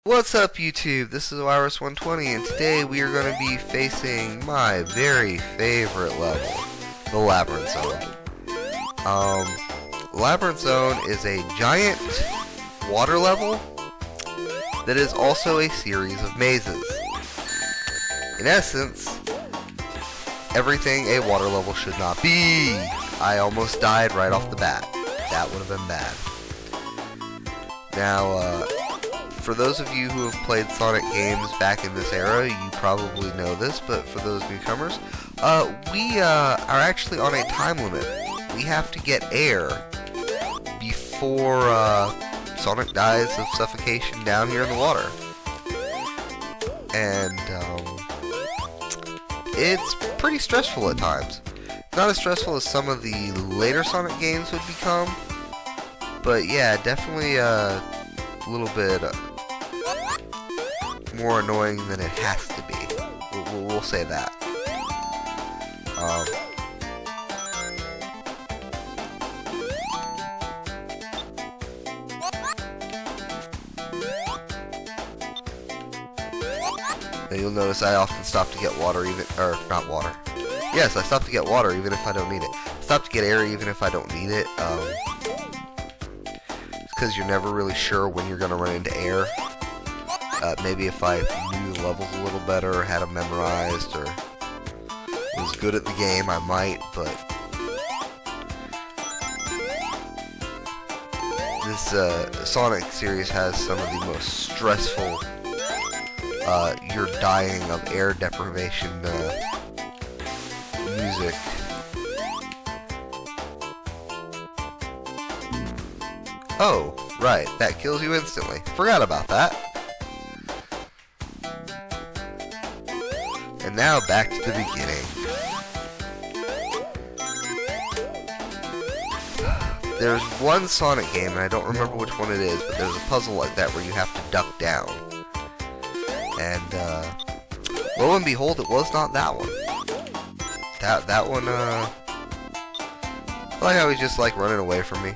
What's up, YouTube? This is Virus120, and today we are going to be facing my very favorite level, the Labyrinth Zone. Labyrinth Zone is a giant water level that is also a series of mazes. In essence, everything a water level should not be. I almost died right off the bat. That would have been bad. Now, for those of you who have played Sonic games back in this era, you probably know this, but for those newcomers, we are actually on a time limit. We have to get air before Sonic dies of suffocation down here in the water. And it's pretty stressful at times. Not as stressful as some of the later Sonic games would become, but yeah, definitely a little bit more annoying than it has to be. We'll say that. Now you'll notice I often stop to get water, or not water. Yes, I stop to get water even if I don't need it. Stop to get air even if I don't need it. It's because you're never really sure when you're going to run into air. Maybe if I knew the levels a little better, or had them memorized, or was good at the game, I might, but this Sonic series has some of the most stressful, you're dying of air deprivation music. Oh, right, that kills you instantly. Forgot about that. And now back to the beginning. There's one Sonic game, and I don't remember which one it is, but there's a puzzle like that where you have to duck down. And, lo and behold, it was not that one. That one, I like how he's just, like, running away from me.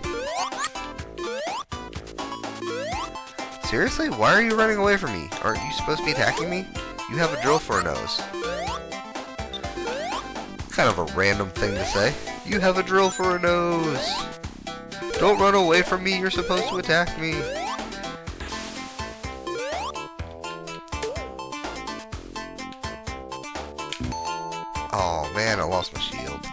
Seriously? Why are you running away from me? Aren't you supposed to be attacking me? You have a drill for a nose. Kind of a random thing to say. You have a drill for a nose. Don't run away from me, you're supposed to attack me. Oh man, I lost my shield.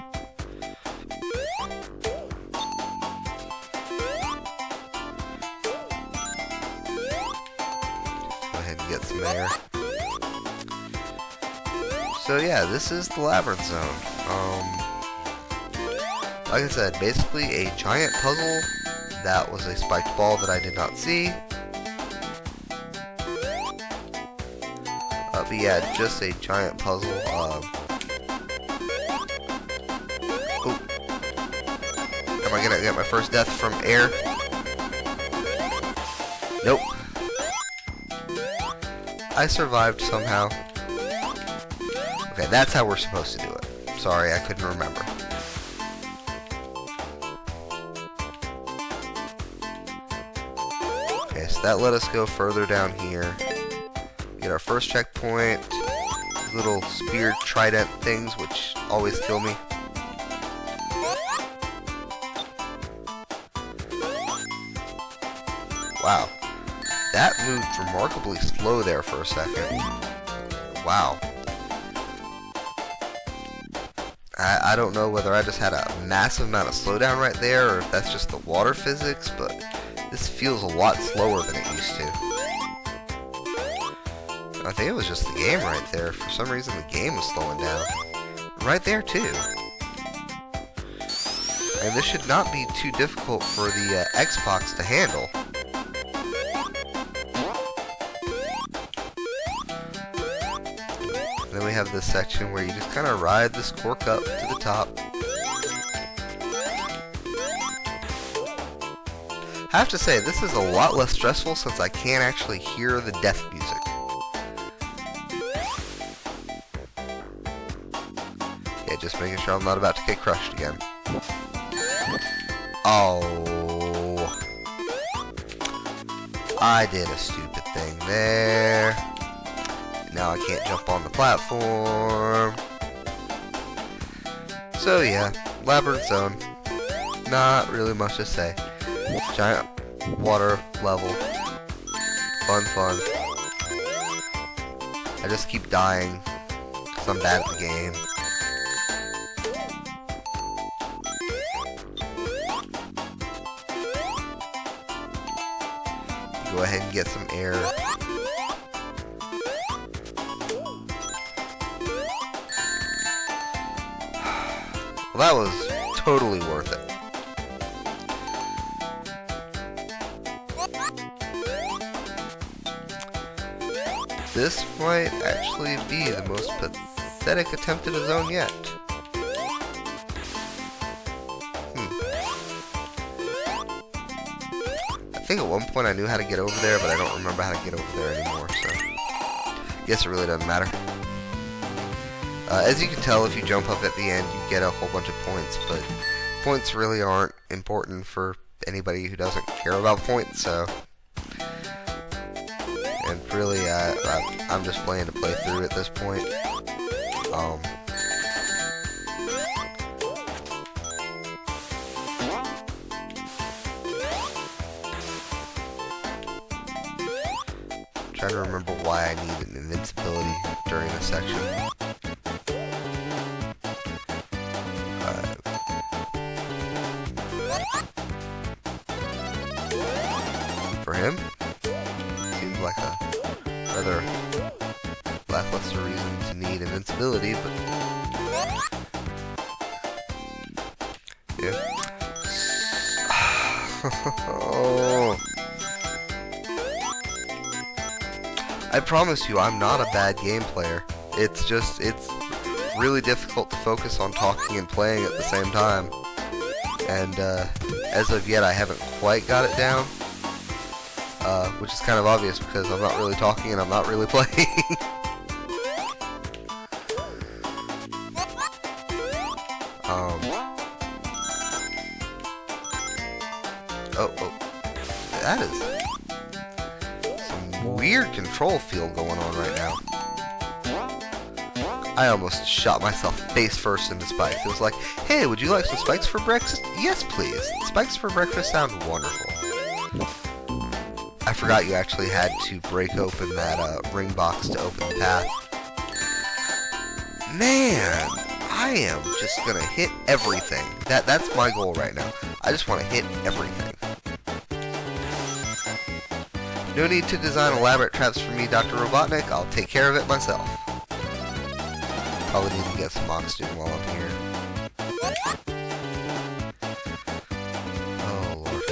Go ahead and get some air. So yeah, this is the Labyrinth Zone. Like I said, basically a giant puzzle. That was a spiked ball that I did not see. But yeah, just a giant puzzle. Oh. Am I gonna get my first death from air? Nope. I survived somehow. Okay, that's how we're supposed to do it. Sorry, I couldn't remember. Okay, so that let us go further down here. Get our first checkpoint. Little spear trident things, which always kill me. Wow. That moved remarkably slow there for a second. Wow. I don't know whether I just had a massive amount of slowdown right there, or if that's just the water physics, but this feels a lot slower than it used to. I think it was just the game right there. For some reason the game was slowing down. Right there too. And this should not be too difficult for the Xbox to handle. Then we have this section where you just kind of ride this cork up to the top. I have to say, this is a lot less stressful since I can't actually hear the death music. Yeah, just making sure I'm not about to get crushed again. Oh. I did a stupid thing. there. Now I can't jump on the platform. So yeah, Labyrinth Zone. Not really much to say. Giant water level. Fun, fun. I just keep dying because I'm bad at the game. Go ahead and get some air. Well, that was totally worth it. This might actually be the most pathetic attempt at a zone yet. I think at one point I knew how to get over there, but I don't remember how to get over there anymore, so I guess it really doesn't matter. As you can tell, if you jump up at the end, you get a whole bunch of points, but points really aren't important for anybody who doesn't care about points, so... And really, I'm just playing to play through at this point. Trying to remember why I needed an invincibility during this section. For him? Seems like a rather lackluster reason to need invincibility, but yeah. Oh. I promise you, I'm not a bad game player. It's just, it's really difficult to focus on talking and playing at the same time. And as of yet, I haven't quite got it down. Which is kind of obvious because I'm not really talking and I'm not really playing. That is some weird control field going on right now. I almost shot myself face first into spikes. It was like, hey, would you like some spikes for breakfast? Yes, please. Spikes for breakfast sound wonderful. I forgot you actually had to break open that ring box to open the path. Man, I am just gonna hit everything. That's my goal right now. I just want to hit everything. No need to design elaborate traps for me, Dr. Robotnik. I'll take care of it myself. Probably need to get some oxygen while I'm here. Oh, Lord.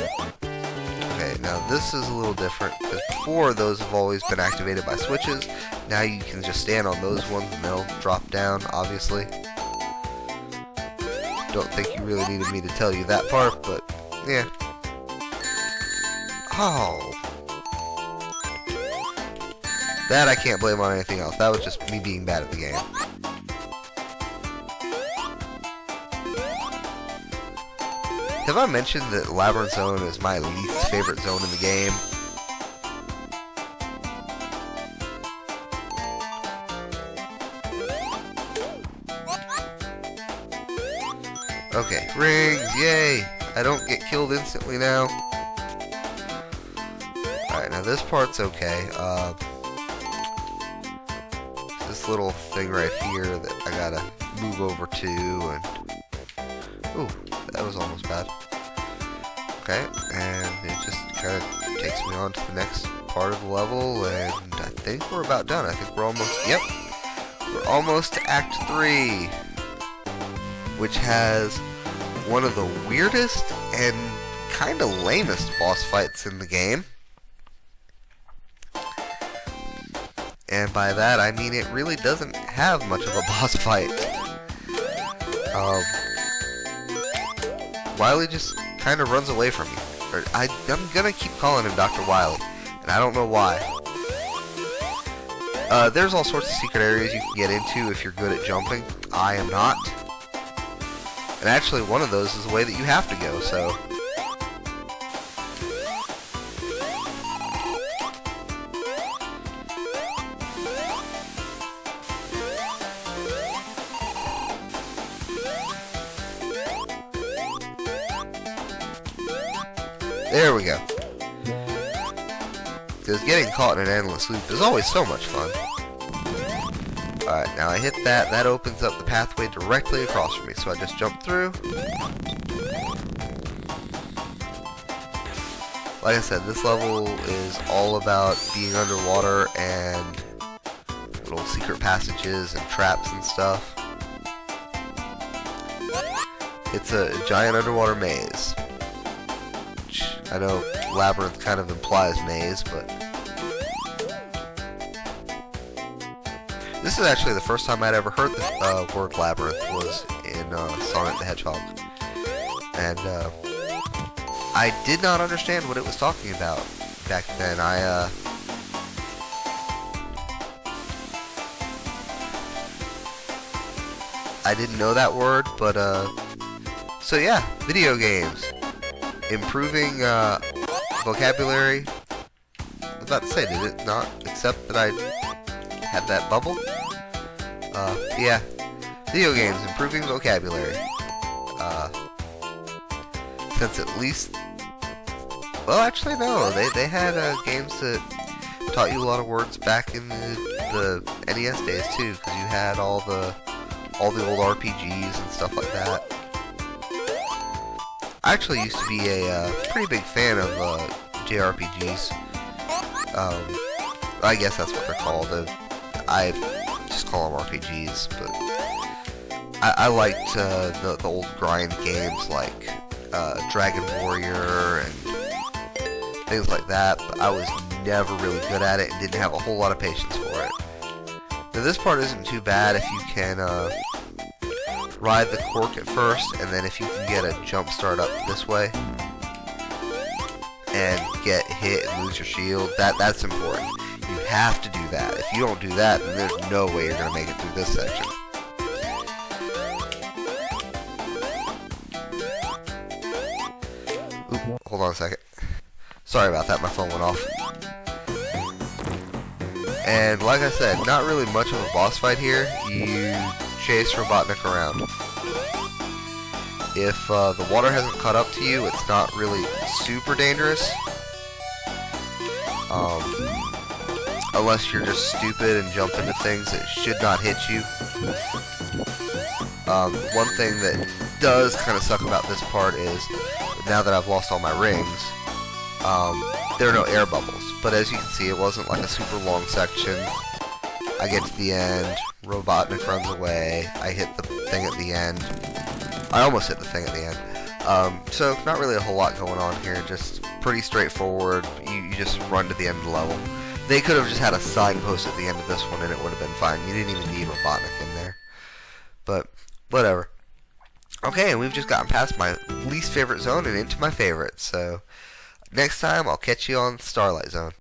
Okay, now this is a little different, because before those have always been activated by switches. Now you can just stand on those ones and they'll drop down, obviously. Don't think you really needed me to tell you that part, but yeah. Oh. That I can't blame on anything else. That was just me being bad at the game. Have I mentioned that Labyrinth Zone is my least favorite zone in the game? Okay, rings, yay! I don't get killed instantly now. Alright, now this part's okay. This little thing right here that I gotta move over to, and... Ooh, that was almost bad. Okay, and it just kind of takes me on to the next part of the level, and I think we're about done. I think we're almost... Yep! We're almost to Act 3! Which has one of the weirdest and kind of lamest boss fights in the game. And by that, I mean it really doesn't have much of a boss fight. Wily just kind of runs away from you. I'm gonna keep calling him Dr. Wily, and I don't know why. There's all sorts of secret areas you can get into if you're good at jumping. I am not. And actually, one of those is the way that you have to go, so... There we go. Because getting caught in an endless loop is always so much fun. Alright, now I hit that. That opens up the pathway directly across from me. So I just jump through. Like I said, this level is all about being underwater and little secret passages and traps and stuff. It's a giant underwater maze. Which I know labyrinth kind of implies maze, but this is actually the first time I'd ever heard the word labyrinth was in Sonic the Hedgehog. And I did not understand what it was talking about back then. I didn't know that word, but so yeah, video games. Improving vocabulary. I was about to say, did it not accept that I had that bubble? Yeah. Video games, improving vocabulary. Since at least... Well, actually, no. They had games that taught you a lot of words back in the NES days, too, because you had all the old RPGs and stuff like that. I actually used to be a pretty big fan of JRPGs. I guess that's what they're called. I just call them RPGs, but I liked the old grind games like Dragon Warrior and things like that, but I was never really good at it and didn't have a whole lot of patience for it. Now this part isn't too bad if you can ride the cork at first, and then if you can get a jump start up this way and get hit and lose your shield, that's important. You have to do that. If you don't do that, then there's no way you're going to make it through this section. Oop, hold on a second. Sorry about that, my phone went off. And like I said, not really much of a boss fight here. You chase Robotnik around. If the water hasn't caught up to you, it's not really super dangerous. Unless you're just stupid and jump into things that should not hit you. One thing that does kind of suck about this part is, now that I've lost all my rings, there are no air bubbles. But as you can see, it wasn't like a super long section. I get to the end, Robotnik runs away, I hit the thing at the end. I almost hit the thing at the end. So, not really a whole lot going on here, just pretty straightforward. You just run to the end of the level. They could have just had a signpost at the end of this one and it would have been fine. You didn't even need Robotnik in there. But, whatever. Okay, and we've just gotten past my least favorite zone and into my favorite, so next time I'll catch you on Starlight Zone.